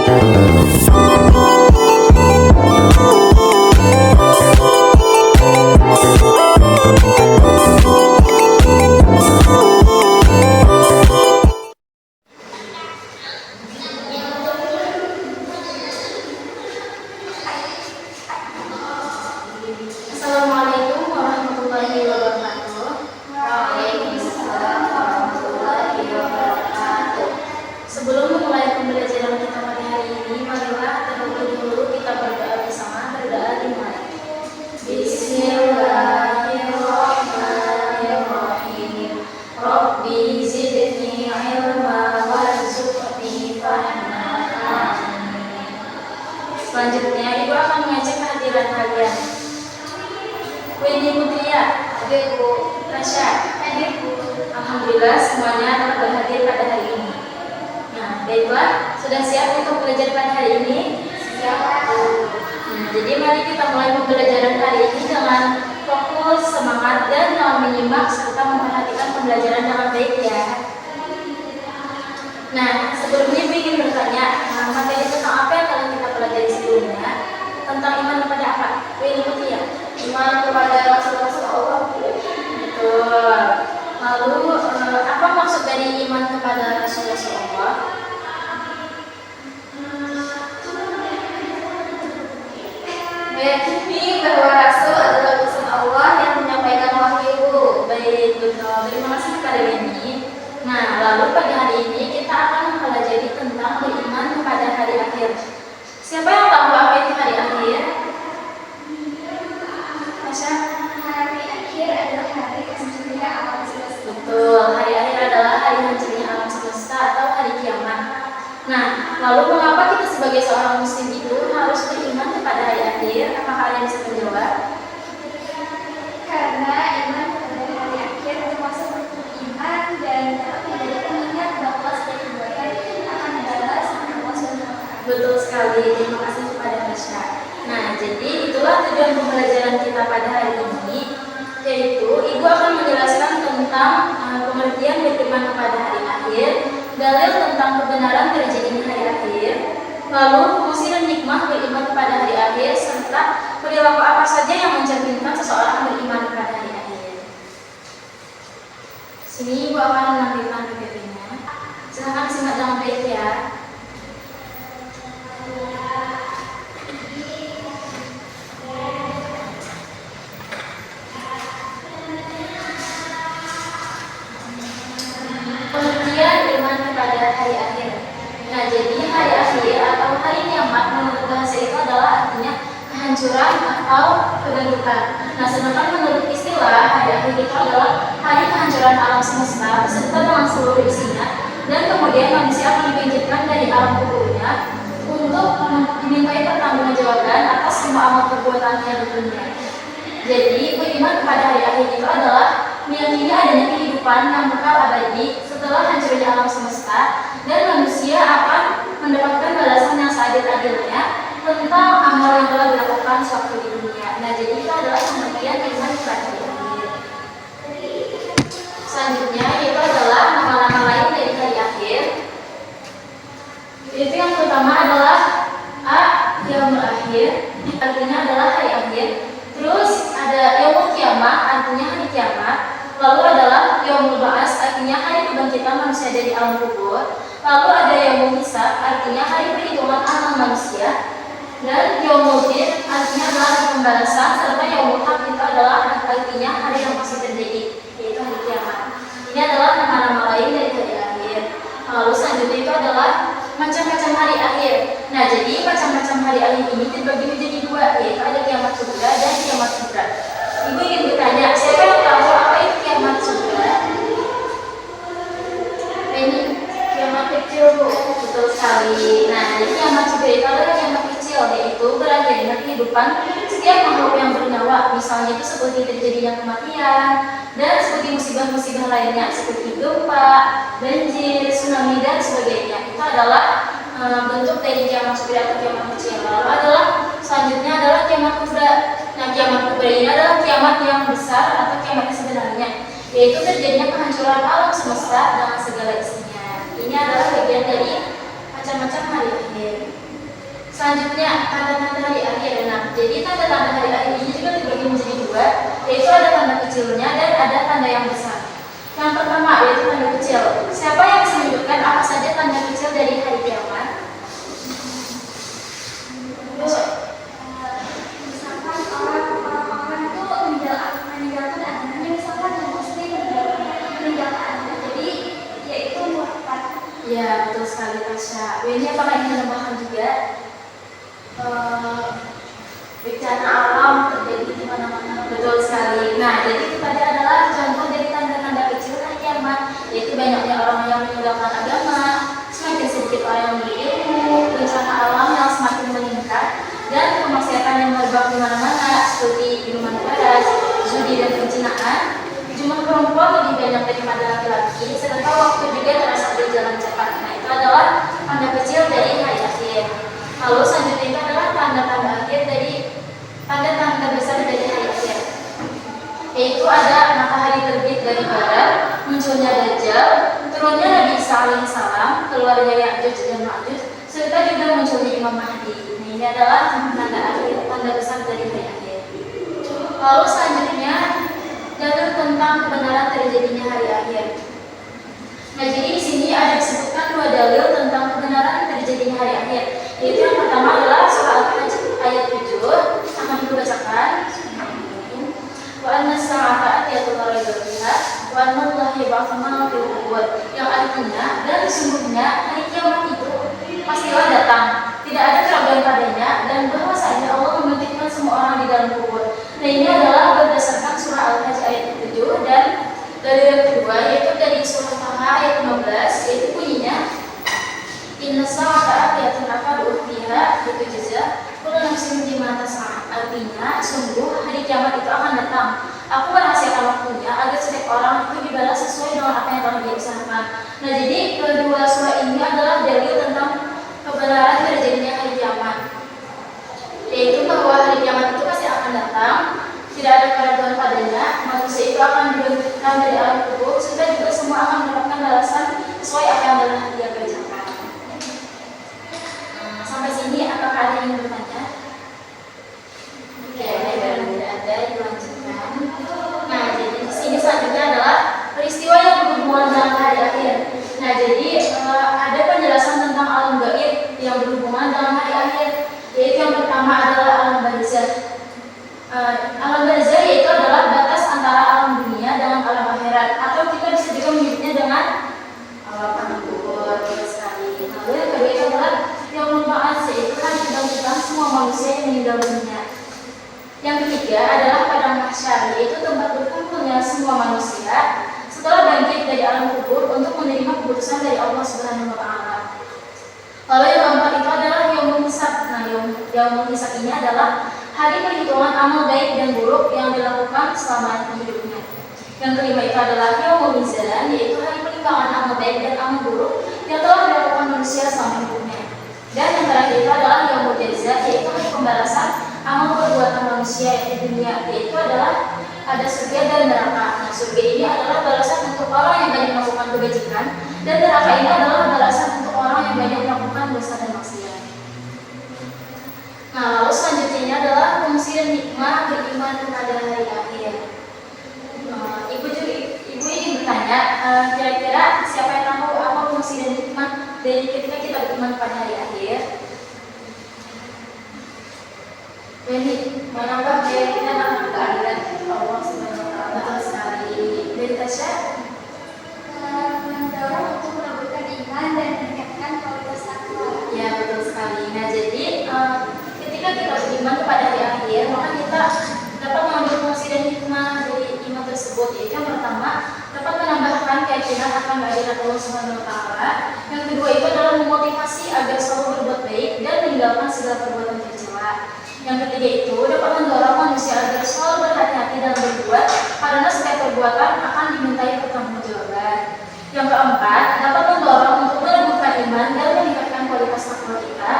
Assalamualaikum warahmatullahi wabarakatuh. Waalaikumsalam warahmatullahi wabarakatuh. Sebelum memulai pembelajaran kita pada hari ini, marilah terlebih dahulu kita berdoa bersama, berdoa dimulai. Bismillahirrahmanirrahim. Rabbi zidni ilma warzuqni fahma. Amin. Selanjutnya, Ibu akan mengecek kehadiran kalian. Wendy Putria, hadir Bu. Tasya, hadir Bu. Alhamdulillah semuanya telah berhadir pada hari ini. Nah, baiklah, sudah siap untuk belajar pada hari ini? Siap. Nah, jadi mari kita mulai pembelajaran hari ini dengan fokus, semangat, dan dalam menyimak serta memperhatikan pembelajaran dengan baik ya. Nah, sebelumnya Ibu ingin bertanya, materi tentang apa yang kalian kita pelajari sebelumnya? Tentang iman kepada apa? Wendy Putria. Iman kepada Rasul-Rasul Allah. Betul. Lalu apa maksud dari iman kepada Rasul-Rasul Allah? Meyakini bahwa Rasul adalah utusan Allah yang menyampaikan wahyu. Baik, betul. Terima kasih kepada Wendy. Nah, lalu pada hari ini kita akan mempelajari tentang beriman kepada hari akhir. Siapa yang tahu apa itu hari akhir? Hari akhir adalah hari hancurnya alam semesta. Betul, hari akhir adalah hari hancurnya alam semesta atau hari kiamat. Nah, lalu mengapa kita sebagai seorang muslim itu harus beriman kepada hari akhir? Apakah kalian bisa menjawab? Karena iman kepada hari akhir termasuk iman dan dapat menjadi pengingat bahwa setiap perbuatan akan dibalas oleh Allah SWT. Betul sekali, terima kasih kepada Tasya. Nah, jadi itulah tujuan pembelajaran kita pada hari ini, yaitu Ibu akan menjelaskan tentang pengertian beriman kepada hari akhir, dalil tentang kebenaran terjadinya hari akhir, lalu fungsi dan hikmah beriman kepada hari akhir, serta perilaku apa saja yang mencerminkan seseorang beriman kepada hari akhir. Sini Ibu akan menampilkan PPT-nya. Silahkan simak dengan baik ya. Pengertian iman kepada hari akhir. Nah, jadi hari akhir atau hari kiamat menurut bahasa itu adalah artinya kehancuran atau kegandukan. Nah, sedangkan menurut istilah hari akhir itu adalah hari kehancuran alam semesta beserta dengan seluruh isinya, dan kemudian manusia akan dibangkitkan dari alam kuburnya untuk dimintai pertanggungjawaban atas semua amal perbuatannya di dunia. Jadi, beriman kepada hari akhir itu adalah meyakini adanya kehidupan yang kekal abadi setelah hancurnya alam semesta, dan manusia akan mendapatkan balasan yang seadil-adilnya tentang amal yang telah dilakukan sewaktu di dunia. Nah, jadi itu adalah pengertian iman kepada hari akhir. Selanjutnya, itu adalah nama-nama lain dari hari akhir. Itu yang pertama adalah yaumul akhir, artinya adalah hari akhir. Terus ada yaumul kiamah, artinya hari kiamat. Lalu adalah yaumul ba'ats, artinya hari kebangkitan manusia dari alam kubur. Lalu ada yaumul hisab, artinya hari perhitungan amal manusia. Dan yaumul din, artinya adalah hari pembalasan. Serta yaumul haq itu adalah artinya hari yang pasti terjadi, yaitu hari kiamat. Ini adalah nama-nama lain dari hari akhir. Lalu selanjutnya itu adalah macam-macam hari akhir. Nah, jadi macam-macam hari akhir ini dibagi menjadi dua, yaitu ada kiamat kubra dan kiamat kubra. Ibu ingin bertanya, siapa yang tahu apa itu kiamat kubra? Ini kiamat kecil, Bu. Betul sekali. Nah, jadi kiamat kubra itu adalah kiamat kecil, yaitu berakhirnya kehidupan setiap makhluk yang bernyawa. Misalnya itu seperti terjadinya kematian dan seperti musibah-musibah lainnya seperti gempa, banjir, tsunami dan sebagainya. Itu adalah bentuk dari kiamat kubra atau kiamat kecil. Lalu adalah selanjutnya adalah kiamat kubra. Nah, kiamat kubra ini adalah kiamat yang besar atau kiamat sebenarnya, yaitu terjadinya kehancuran alam semesta dengan segala isinya. Ini adalah bagian dari macam-macam hari akhir. kecilnya dan ada tanda yang besar. Yang pertama yaitu tanda kecil. Siapa yang bisa menyebutkan apa saja tanda kecil dari hari kiamat? Misalkan orang-orang itu meninggalkan agamanya, misalkan yang muslim meninggalkan agama, jadi yaitu murtad. Ya, betul sekali Tasya. Ini apakah ingin menambahkan juga? Bencana alam terjadi di mana-mana. Betul sekali. Nah, jadi itu tadi adalah contoh dari tanda-tanda kecil hari kiamat, yaitu banyaknya orang yang meninggalkan agama, semakin sedikit orang yang berilmu, bencana alam yang semakin meningkat, dan kemaksiatan yang merebak di mana-mana seperti minuman keras, judi dan perzinahan. Jumlah perempuan lebih banyak daripada laki-laki, serta waktu juga terasa berjalan cepat. Nah, itu adalah tanda kecil dari hari akhir. Lalu selanjutnya itu adalah tanda-tanda akhir dari tanda-tanda besar dari hari akhir, yaitu ada matahari terbit dari barat, munculnya Dajjal, turunnya Nabi Isa alaihissalam, keluarnya Ya'juj dan Ma'juj, serta juga munculnya Imam Mahdi. Nah, ini adalah tanda akhir, tanda besar dari hari akhir. Lalu selanjutnya dalil tentang kebenaran terjadinya hari akhir. Nah, jadi di sini ada disebutkan dua dalil tentang kebenaran terjadinya hari akhir. Yaitu yang pertama adalah surah Al-Hajj ayat 7, akan dibacakan. Wa anna sa'ata atiyatu la raiba fiha wa anna Allaha yab'atsu man fil qubur. Yang artinya dan sesungguhnya hari kiamat itu pastilah datang, tidak ada keraguan padanya, dan bahwasanya Allah membangkitkan semua orang di dalam kubur. Nah, ini adalah berdasarkan surah Al-Hajj ayat 7, dan dari yang kedua yaitu dari surah Taha ayat 15, yaitu bunyinya Inna sa'ata atiyatun akadu ukhtiha bitujza kullu nafsin bima tas'a. Artinya, sungguh hari kiamat itu akan datang. Aku merahasiakan waktunya agar setiap orang itu dibalas sesuai dengan apa yang telah dia usahakan. Nah, jadi kedua surah ini adalah dalil tentang kebenaran terjadinya hari kiamat, yaitu bahwa hari kiamat itu pasti akan datang, tidak ada keraguan padanya, manusia itu akan dibangkitkan dari alam kubur, serta juga semua akan mendapatkan balasan sesuai apa yang telah dia kerjakan. Sampai sini apakah ada yang bertanya? Oke, tidak ada, dilanjutkan. Nah, jadi di sini selanjutnya adalah peristiwa yang berhubungan dengan hari akhir. Nah, jadi ada penjelasan tentang alam gaib yang berhubungan dengan hari akhir, yaitu yang pertama adalah alam barzah. Alam barzah yaitu adalah batas antara alam dunia dengan alam akhirat, atau kita bisa juga menyebutnya dengan alam kubur. Sekali. Lalu yang kedua itu adalah yang merupakan yaitu hari kebangkitan semua manusia yang meninggal dunia. Yang ketiga adalah padang mahsyar, yaitu tempat berkumpulnya semua manusia setelah bangkit dari alam kubur untuk menerima keputusan dari Allah Subhanahu wa Ta'ala. Lalu yang keempat itu adalah yaumul hisab. Nah, yaumul hisab ini adalah hari perhitungan amal baik dan buruk yang dilakukan selama hidupnya. Yang kelima itu adalah yaumul mizan, yaitu hari penimbangan amal baik dan amal buruk yang telah dilakukan manusia selama hidupnya. Dan yang terakhir itu adalah yaumul jaza, yaitu hari pembalasan amal perbuatan manusia di dunia, yaitu adalah ada surga dan neraka. Nah, surga ini adalah balasan untuk orang yang banyak melakukan kebajikan, dan neraka ini adalah balasan untuk orang yang banyak melakukan dosa dan maksiat. Nah, lalu selanjutnya adalah fungsi dan hikmah beriman kepada hari akhir. Ibu ini bertanya, kira-kira siapa yang tahu apa fungsi dan hikmah dari ketika kita beriman pada hari akhir? Jadi, menambah keyakinan akan keadilan Allah Subhanahu wa Ta'ala. Betul sekali. Dari Tasya? Mendorong untuk menumbuhkan iman dan meningkatkan kualitas takwa. Ya, betul sekali. Nah, jadi ketika kita beriman kepada hari akhir, maka kita dapat mengambil fungsi dan hikmah dari iman tersebut. Yaitu yang pertama, dapat menambahkan keyakinan akan keadilan Allah Subhanahu wa Ta'ala. Yang kedua itu adalah memotivasi agar selalu berbuat baik dan meninggalkan segala perbuatan tercela. Yang ketiga itu dapat mendorong manusia agar selalu berhati-hati dalam berbuat, karena setiap perbuatan akan dimintai pertanggungjawaban. Yang keempat, dapat mendorong untuk menumbuhkan iman dan meningkatkan kualitas takwa kita.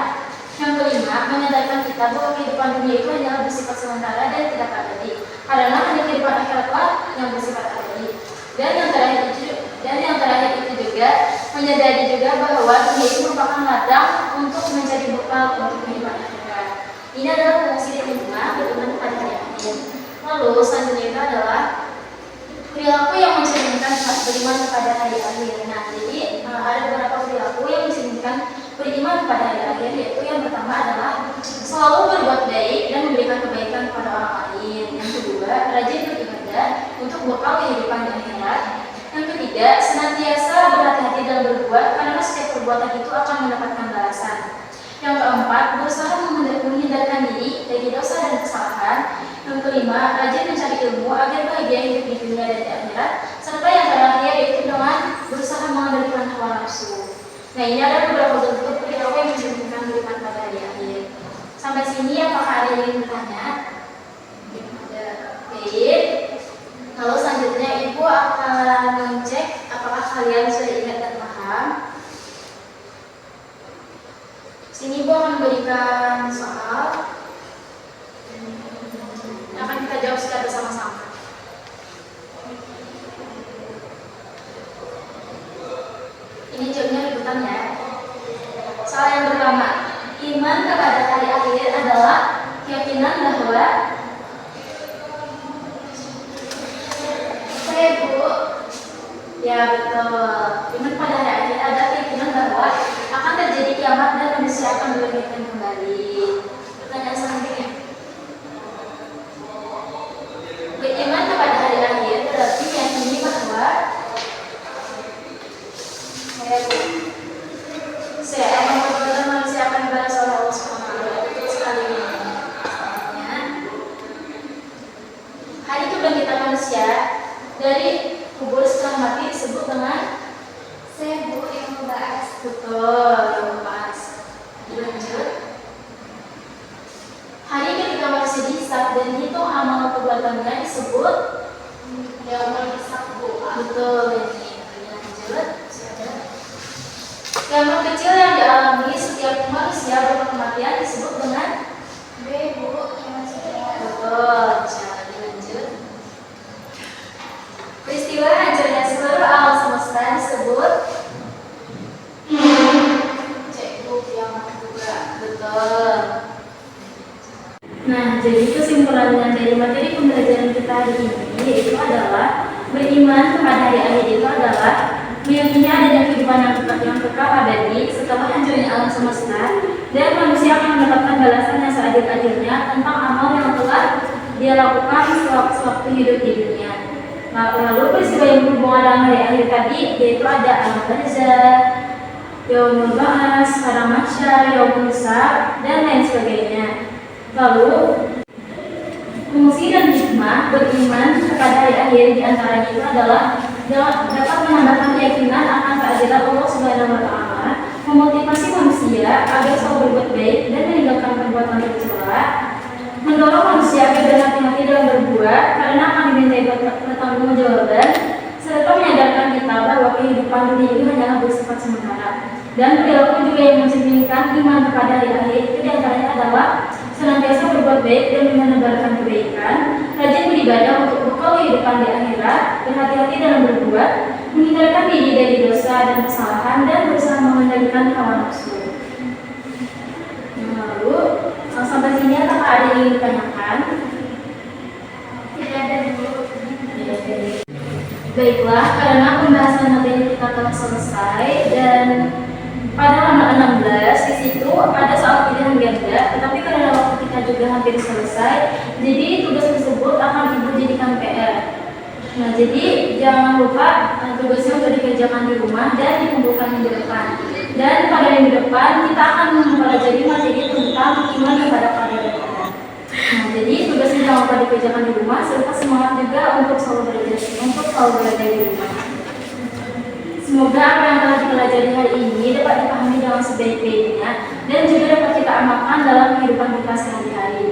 Yang kelima, menyadarkan kita bahwa kehidupan dunia itu hanyalah bersifat sementara dan tidak abadi, karena hanya kehidupan akhiratlah yang bersifat abadi. Dan yang terakhir itu juga menyadari juga bahwa dunia itu merupakan ladang untuk mencari bekal untuk kehidupan akhirat. Ini adalah fungsi dan hikmah beriman pada hari akhir. Lalu selanjutnya itu adalah perilaku yang mencerminkan beriman kepada hari akhir. Nah, jadi ada beberapa perilaku yang mencerminkan beriman kepada hari akhir, yaitu yang pertama adalah selalu berbuat baik dan memberikan kebaikan kepada orang lain. Yang kedua, rajin beribadah untuk bekal kehidupan di akhirat. Yang ketiga, senantiasa berhati-hati dalam berbuat karena setiap perbuatan itu akan mendapatkan balasan. Yang keempat, berusaha menghindarkan diri dari dosa dan kesalahan. Yang kelima, rajin mencari ilmu agar bahagia hidup di dunia dan di akhirat. Serta yang terakhir yaitu dengan berusaha mengendalikan hawa nafsu. Nah, ini ada beberapa bentuk perilaku yang mencerminkan beriman pada hari akhir. Sampai sini apakah ada yang ingin bertanya? Ada. Baik. Lalu selanjutnya Ibu akan mengecek apakah kalian sudah ingat dan paham. Sini Ibu akan memberikan soal. Akan kita jawab secara bersama-sama. Ini jawabnya liputan ya. Soal yang pertama, iman kepada hari akhir adalah keyakinan bahwa saya Bu. Ya betul. Iman pada hari akhir ada keyakinan bahwa akan terjadi kiamat dan manusia akan dibangkitkan kembali. Pertanyaan selanjutnya. Beriman kepada hari akhir berarti meyakini bahwa saya akan membuat manusia akan dibalas oleh Allah SWT sekali ini. Hari kebangkitan manusia dari kubur setelah mati disebut dengan Sebu yang membahas. betul, yang membahas. Dilanjut. Hari ketika manusia dihisab dan dihitung amal perbuatannya disebut yaumul hisab. Betul ini. Lanjut. Kiamat kecil yang dialami setiap manusia berupa kematian disebut dengan Bebu yang sudah. betul. Lanjut. Peristiwa hancurnya seluruh alam semesta disebut kiamat juga. Betul. Nah, jadi kesimpulannya dari materi pembelajaran kita hari ini yaitu adalah beriman kepada hari akhir itu adalah meyakini adanya kehidupan yang kekal abadi setelah hancurnya alam semesta dan manusia akan mendapatkan balasan yang seadil-adilnya tentang amal yang telah dia lakukan sewaktu hidup di dunia. Lalu peristiwa yang berhubungan dengan hari akhir tadi yaitu ada alam barzah, yaumul ba'ats, padang mahsyar, yaumul hisab dan lain sebagainya. Lalu fungsi dan hikmah beriman kepada hari akhir di antaranya itu adalah dapat menambahkan keyakinan akan keadilan Allah Subhanahu wa taala, memotivasi manusia agar selalu berbuat baik dan meninggalkan perbuatan tercela, mendorong manusia agar berhati-hati dalam berbuat karena akan dimintai pertanggungjawaban, serta menyadarkan kita bahwa kehidupan dunia ini hanyalah bersifat sementara. Dan perilaku juga yang mencerminkan iman kepada hari akhir itu diantaranya adalah senantiasa berbuat baik dan menebarkan kebaikan, rajin beribadah untuk bekal kehidupan di akhirat, berhati-hati dalam berbuat, menghindarkan diri dari dosa dan kesalahan, dan berusaha mengendalikan hawa nafsu. Lalu, sampai sini apakah ada yang ingin ditanyakan? Tidak ada dulu. Baiklah, karena pembahasan materi kita telah selesai dan pada halaman 16 di situ ada soal pilihan ganda, tetapi karena waktu kita juga hampir selesai, jadi tugas tersebut akan Ibu jadikan PR. Nah, jadi jangan lupa tugasnya untuk dikerjakan di rumah dan dikumpulkan minggu depan. Dan pada minggu depan kita akan mempelajari materi tentang iman kepada kabar kita. Nah, jadi tugasnya jangan lupa dikerjakan di rumah serta semangat juga untuk selalu belajar di rumah. Semoga apa yang telah dipelajari hari ini dapat dipahami dengan sebaik-baiknya dan juga dapat kita amalkan dalam kehidupan kita sehari-hari.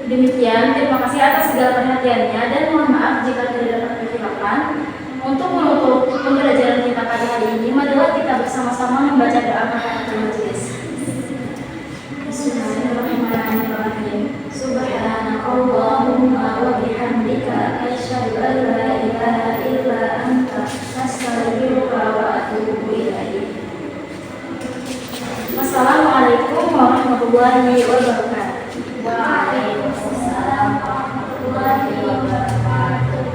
Demikian, terima kasih atas segala perhatiannya dan mohon maaf jika tidak dapat dijelaskan. Untuk menutup pembelajaran kita pada hari ini, marilah kita bersama-sama membaca doa kafaratul majelis. Bismillahirrahmanirrahim. Subhanakallahumma wa bihamdika asyhadu an la ilaha illa anta astaghfiruka wa atubu ilaik. Wassalamualaikum warahmatullahi wabarakatuh. Waalaikumsalam warahmatullahi wabarakatuh.